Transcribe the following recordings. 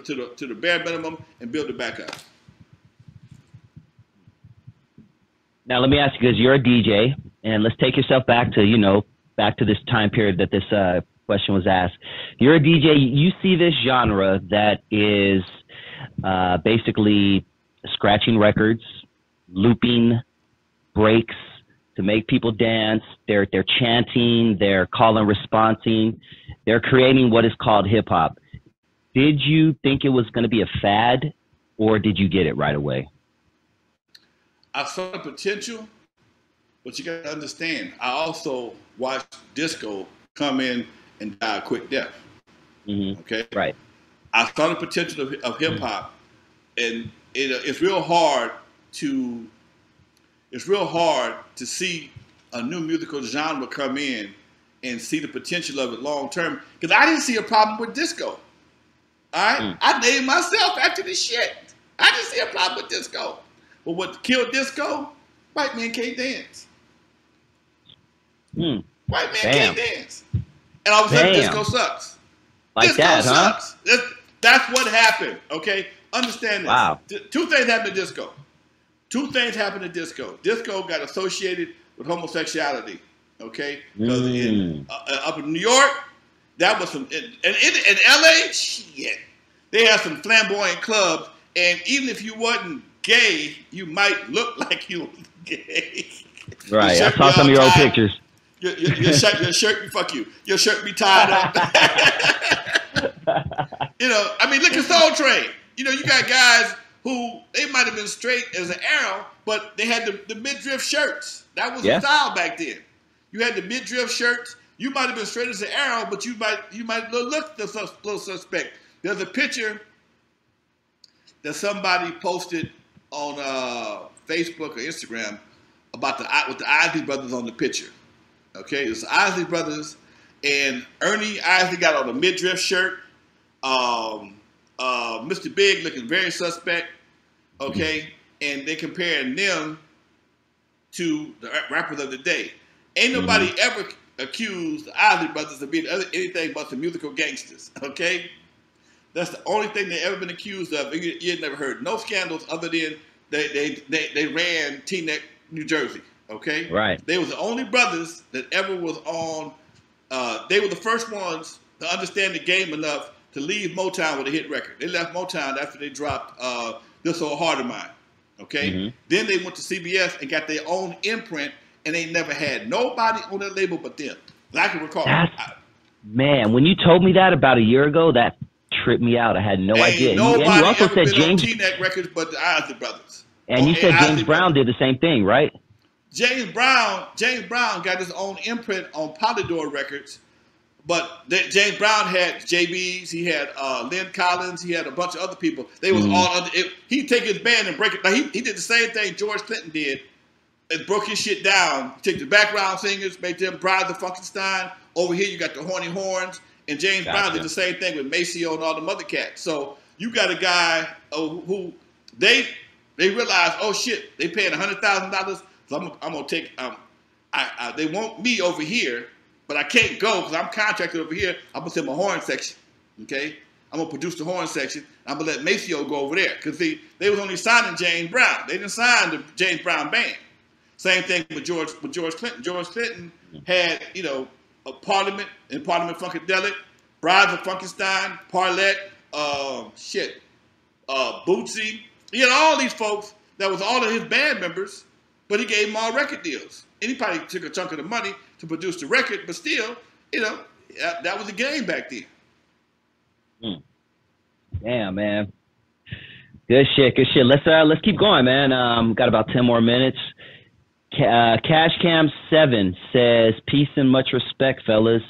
to the bare minimum and build it back up. Now let me ask you, because you're a DJ, and let's take yourself back to back to this time period that this question was asked. You're a DJ. You see this genre that is basically scratching records, looping breaks to make people dance. They're chanting, they're call and responding, they're creating what is called hip hop. Did you think it was going to be a fad, or did you get it right away? I saw the potential, but you got to understand, I also watched disco come in and die a quick death. Mm-hmm. Okay, right. I saw the potential of hip hop, and it's real hard to see a new musical genre come in and see the potential of it long term. Because I didn't see a problem with disco. All right, I named myself after this shit. I didn't see a problem with disco. But what killed disco? White men can't dance. White men can't dance. And all of a sudden, disco sucks. Like disco that, sucks. That's what happened, okay? Understand this. Wow. Two things happened to disco. Disco got associated with homosexuality, okay? Because up in New York, that was some, and in LA, shit, they had some flamboyant clubs, and even if you wasn't gay, you might look like you was gay. Right, I saw some of your old pictures. Your shirt, fuck you. Your shirt be tied up. I mean, look at Soul Train. You got guys who, they might have been straight as an arrow, but they had the midriff shirts. That was the style back then. You had the midriff shirts. You might have been straight as an arrow, but you might look a little suspect. There's a picture that somebody posted on Facebook or Instagram about with the Isley brothers on the picture. Okay, it's the Isley brothers, and Ernie Isley got on a midriff shirt. Mr. Big looking very suspect. Okay, and they comparing them to the rappers of the day. Ain't nobody ever accused the Isley brothers of being anything but some musical gangsters. Okay, that's the only thing they ever been accused of. You had never heard no scandals other than they ran Teaneck, New Jersey. Okay, right. They was the only brothers that ever was on. They were the first ones to understand the game enough to leave Motown with a hit record. They left Motown after they dropped This Old Heart of Mine. Okay, then they went to CBS and got their own imprint, and they never had nobody on that label but them. I can recall. Man, when you told me that about a year ago, that tripped me out. I had no idea. Nobody and you also ever said been James on Teaneck records but the Isley brothers. And you said James Brown did the same thing, right? James Brown got his own imprint on Polydor Records, but James Brown had JBs, he had Lynn Collins, he had a bunch of other people. They was all under it. He'd take his band and break it. Like he did the same thing George Clinton did and broke his shit down. Take the background singers, make them Brides of Funkenstein. Over here you got the Horny Horns, and James Brown did the same thing with Maceo and all the other cats. So you got a guy who they realized, oh shit, they paying $100,000. So I'm gonna take. They want me over here, but I can't go because I'm contracted over here. I'm gonna send my horn section. Okay, I'm gonna produce the horn section. I'm gonna let Maceo go over there because they was only signing James Brown. They didn't sign the James Brown band. Same thing with George Clinton. George Clinton had a Parliament and Parliament Funkadelic, Brides of Funkenstein, Parlette, Bootsy. He had all these folks that was all of his band members. But he gave them all record deals. And he probably took a chunk of the money to produce the record, but still, that was the game back then. Damn, man. Good shit. Let's keep going, man. Got about 10 more minutes. Cashcam7 says, peace and much respect, fellas.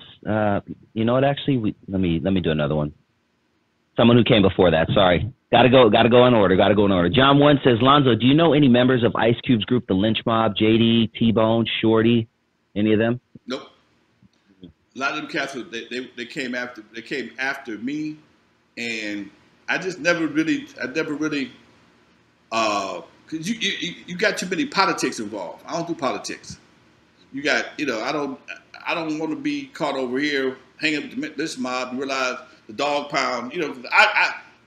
You know what, actually? Let me do another one. Someone who came before that, sorry. Gotta go in order. John 1 says, Lonzo, do you know any members of Ice Cube's group, the Lynch Mob, JD, T-Bone, Shorty, any of them? Nope. A lot of them cats, they came after me, and I never really, cause you got too many politics involved. I don't do politics. You got, I don't want to be caught over here hanging with the Lynch Mob and realize the dog pound,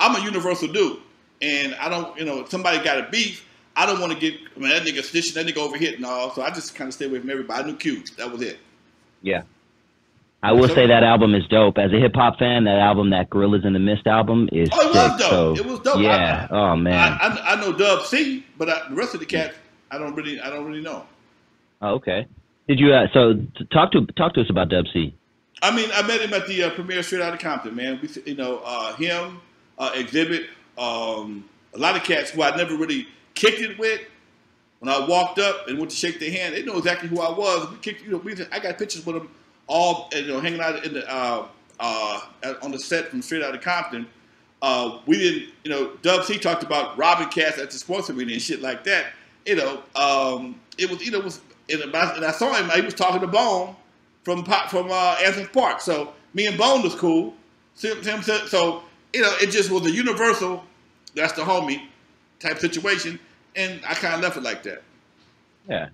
I'm a universal dude, and I don't, if somebody got a beef, I don't want to get, that nigga snitching, that nigga over hit and all, so I just kind of stay away from everybody. I knew Q, that was it. Yeah. I will say that album is dope. As a hip hop fan, that album, that Gorillas in the Mist album, is it was dope. So, it was dope. Yeah. Oh man. I know Dub C, but the rest of the cats, I don't really know. Oh, okay. Did you? So talk to us about Dub C. I mean, I met him at the premiere Straight Outta Compton, man. We, him, Exhibit, a lot of cats who I never really kicked it with. When I walked up and went to shake their hand, they know exactly who I was. We kicked, I got pictures with them all, hanging out in the on the set from Straight Outta Compton. We didn't, Dub C talked about robbing cats at the sports arena and shit like that. It was, and I saw him. He was talking to Bone from Anthony Park. So me and Bone was cool. So it just was a universal. That's the homie type situation, and I kind of left it like that. Yeah.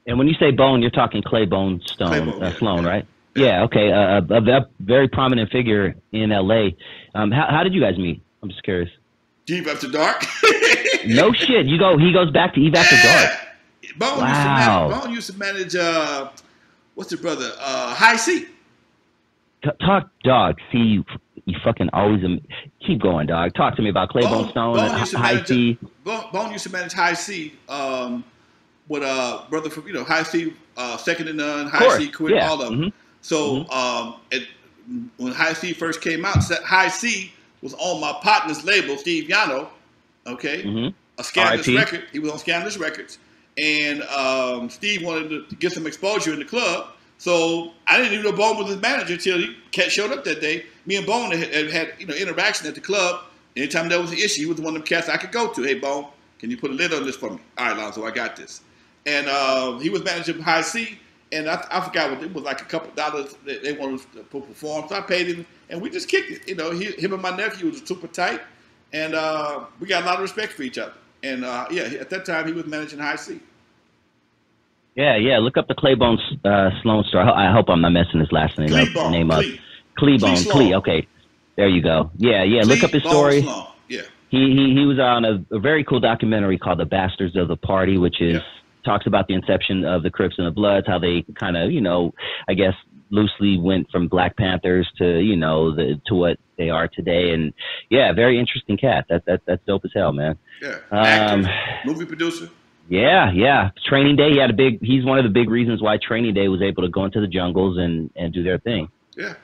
And when you say Bone, you're talking Claiborne Sloan, right? Yeah. Okay. A very prominent figure in L.A. How did you guys meet? I'm just curious. Eve After Dark. No shit. He goes back to Eve After Dark. Bone used to manage what's your brother? High C. Talk, dog. See, you fucking always keep going, dog. Talk to me about Claiborne Stone and High C. Bone used to manage High C with brother from High C, Second to None, High C quit, all of them. Mm-hmm. So when High C first came out, High C was on my partner's label, Steve Yano. Okay, a Scandalous record. He was on Scandalous Records. And Steve wanted to get some exposure in the club. So I didn't even know Bone was his manager until he showed up that day. Me and Bone had interaction at the club. Anytime there was an issue, he was one of them cats I could go to. Hey, Bone, can you put a lid on this for me? All right, Lonzo, I got this. And he was managing High C. And I forgot what it was, like a couple dollars they wanted to perform. So I paid him, and we just kicked it. Him and my nephew was super tight. And we got a lot of respect for each other. And at that time he was managing High C. Yeah. Look up the Claiborne Sloan story. I hope I'm not messing his last name up. Cleabone. Okay, there you go. Yeah. Look up his story. Sloan. Yeah. He was on a very cool documentary called The Bastards of the Party, which is talks about the inception of the Crips and the Bloods, how they kind of I guess loosely went from Black Panthers to to what they are today. And yeah, very interesting cat. That's dope as hell, man. Yeah. Actor, movie producer. Yeah. Training Day. He's one of the big reasons why Training Day was able to go into the jungles and do their thing. Yeah.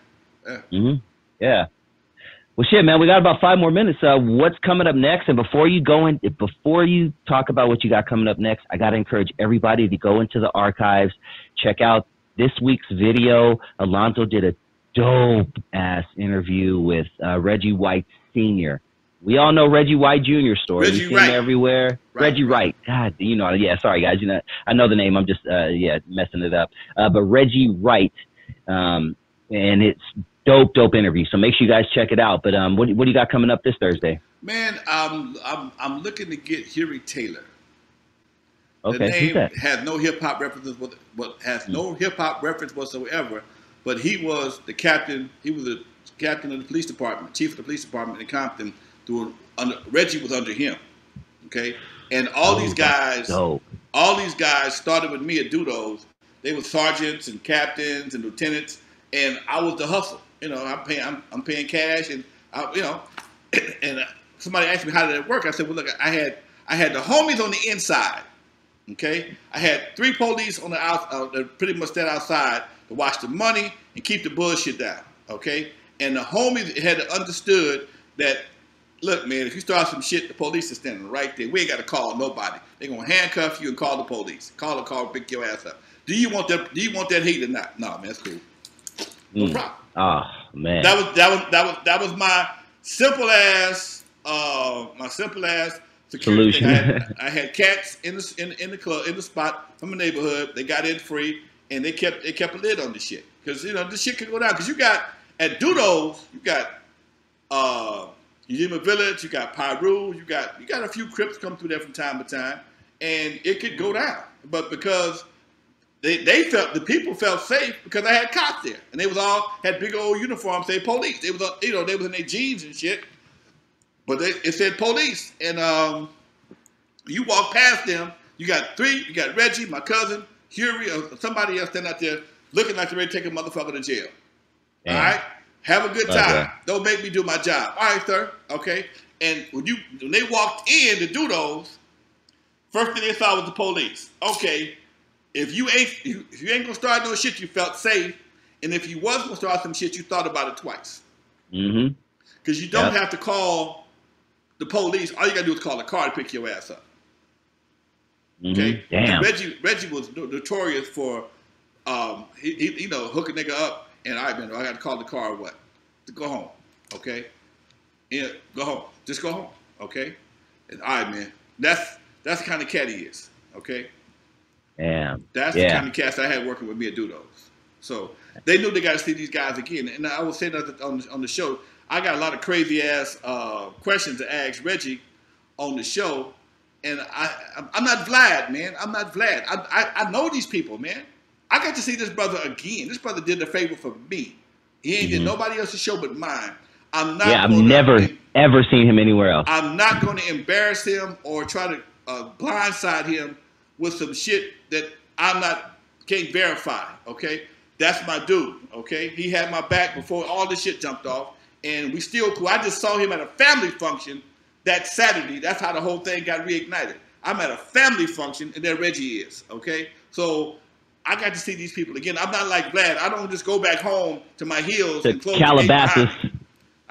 Yeah. Well, shit, man, we got about 5 more minutes. What's coming up next? And before you talk about what you got coming up next, I got to encourage everybody to go into the archives, check out this week's video. Alonzo did a dope ass interview with Reggie White Sr. We all know Reggie White Jr. story. We've seen him everywhere. Reggie Wright. God, sorry guys. I know the name. I'm just messing it up. But Reggie Wright, and it's dope interview. So make sure you guys check it out. But what do you got coming up this Thursday? Man, I'm looking to get Huey Taylor. Okay, the name has no hip hop references, no hip hop reference whatsoever. But he was the captain. He was the captain of the police department, chief of the police department in Compton. Reggie was under him. Okay, and all these guys started with me at Dudos. They were sergeants and captains and lieutenants, and I was the hustle. I'm paying cash, and and somebody asked me how did it work. I said, well, look, I had the homies on the inside. Okay, I had 3 police on the outside, pretty much that outside to watch the money and keep the bullshit down. Okay, and the homies had understood that. Look, man, if you start some shit, the police are standing right there. We ain't got to call nobody. They're going to handcuff you and call the police. Call a car, pick your ass up. Do you want that heat or not? No, man, that's cool. No problem. Oh, man. That was my simple ass security solution. I had cats in the club, in the spot from the neighborhood. They got in free, and they kept a lid on the shit. Because, this shit could go down. Because at Dudos, you got Yuma Village, you got Pyru, you got a few Crips come through there from time to time, and it could go down. But because the people felt safe because I had cops there, and they was all had big old uniforms, say police. They was they was in their jeans and shit, but it said police, and you walk past them. You got three. You got Reggie, my cousin, Huey, or somebody else standing out there looking like they're ready to take a motherfucker to jail. Damn. All right, have a good time. Okay. Don't make me do my job. All right, sir. Okay. And when they walked in to do those, first thing they saw was the police. Okay, if you ain't gonna start no shit, you felt safe, and if you was gonna start some shit, you thought about it twice. Mm-hmm. Because you don't have to call the police. All you gotta do is call the car to pick your ass up. Okay. Damn. Reggie was notorious for he hook a nigga up, and I got to call the car or what to go home. Okay. Yeah, go home. Just go home. Okay. And all right, man. That's the kind of cat he is. Okay. Damn. That's the kind of cats I had working with me at Dudos. So they knew they got to see these guys again. And I was saying that on the show, I got a lot of crazy ass questions to ask Reggie on the show. And I'm not Vlad, man. I'm not Vlad. I know these people, man. I got to see this brother again. This brother did a favor for me. He ain't did nobody else's show but mine. I'm not. Yeah, I've never ever seen him anywhere else. I'm not going to embarrass him or try to blindside him with some shit that can't verify. Okay, that's my dude. Okay, he had my back before all this shit jumped off, and we still cool. I just saw him at a family function that Saturday. That's how the whole thing got reignited. I'm at a family function, and there Reggie is. Okay, so I got to see these people again. I'm not like Vlad. I don't just go back home to my heels and close Calabasas. The gate.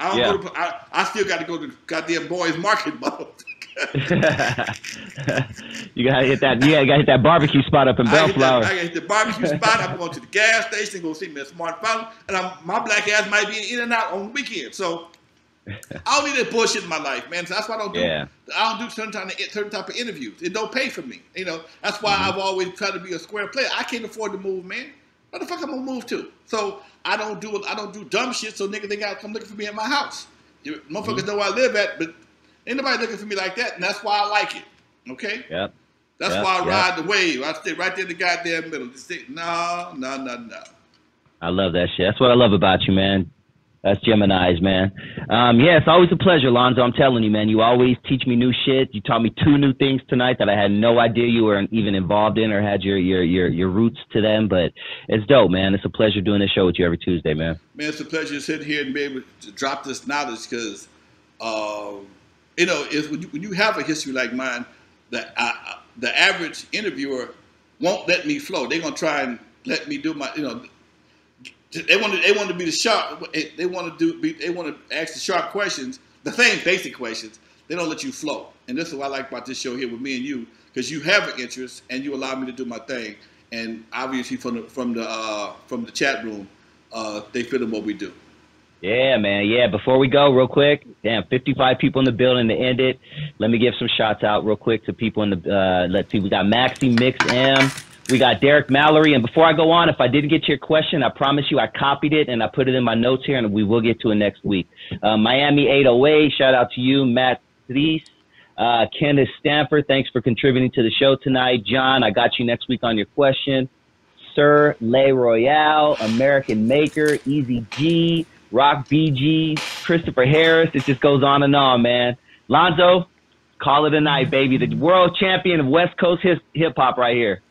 I don't go to, I still got to go to goddamn Boys Market, motherfucker. You gotta hit that. Yeah, you gotta hit that barbecue spot up in Bellflower. I gotta hit the barbecue spot. I'm going to the gas station, go see me a Smart Fountain, and my black ass might be in and out on the weekend. So I don't need that bullshit in my life, man. So that's why I don't do. Yeah. I don't do certain type of interviews. It don't pay for me. You know. That's why I've always tried to be a square player. I can't afford to move, man. Where the fuck I'm gonna move to? So I don't do dumb shit. So niggas they gotta come looking for me at my house. Motherfuckers know where I live at, but ain't nobody looking for me like that, and that's why I like it. Okay. Yep. That's why I ride the wave. I stay right there in the goddamn middle. Just say no. I love that shit. That's what I love about you, man. That's Gemini's, man. Yeah, it's always a pleasure, Lonzo. I'm telling you, man. You always teach me new shit. You taught me 2 new things tonight that I had no idea you were even involved in or had your roots to them. But it's dope, man. It's a pleasure doing this show with you every Tuesday, man. Man, it's a pleasure to sit here and be able to drop this knowledge because, it's when you have a history like mine, the average interviewer won't let me flow. They're gonna try and let me do my, They want to be the sharp. They want to ask the sharp questions, the same basic questions. They don't let you flow, and this is what I like about this show here with me and you, because you have an interest and you allow me to do my thing. And obviously from the chat room, they fit in what we do. Yeah, man. Yeah. Before we go, real quick, 55 people in the building to end it. Let me give some shots out real quick to people in the. Let's see, we got Maxie Mix M. We got Derek Mallory, and before I go on, if I didn't get to your question, I promise you I copied it and I put it in my notes here, and we will get to it next week. Miami 808, shout out to you. Matt Thies, Kenneth Stanford, thanks for contributing to the show tonight. John, I got you next week on your question. Sir Le Royale, American Maker, Eazy G, Rock BG, Christopher Harris. It just goes on and on, man. Lonzo, call it a night, baby. The world champion of West Coast hip-hop right here.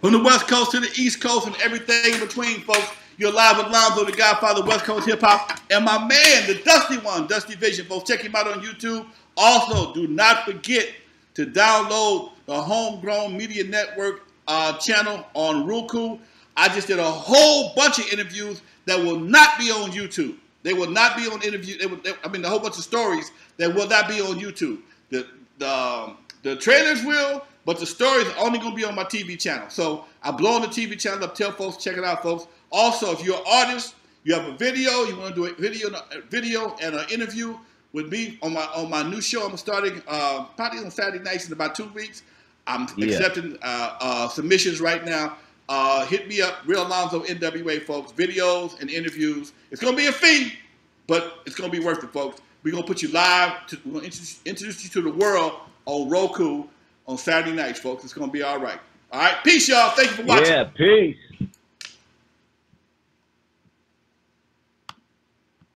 From the West Coast to the East Coast and everything in between, folks, you're live with Lonzo, the Godfather of West Coast Hip Hop, and my man, the Dusty One, Dusty Vision, folks. Check him out on YouTube. Also, do not forget to download the Homegrown Media Network channel on Roku. I just did a whole bunch of interviews that will not be on YouTube. They will not be on interview. A whole bunch of stories that will not be on YouTube. The trailers will. But the stories are only going to be on my TV channel. So I'm blowing the TV channel up. Tell folks, check it out, folks. Also, if you're an artist, you have a video, you want to do a video and an interview with me on my new show. I'm starting probably on Saturday nights in about 2 weeks. I'm accepting submissions right now. Hit me up, Real Lonzo N.W.A, folks. Videos and interviews. It's going to be a fee, but it's going to be worth it, folks. We're going to put you live. We're going to introduce you to the world on Roku on Saturday nights, folks. It's going to be all right. All right. Peace, y'all. Thank you for watching. Yeah, peace.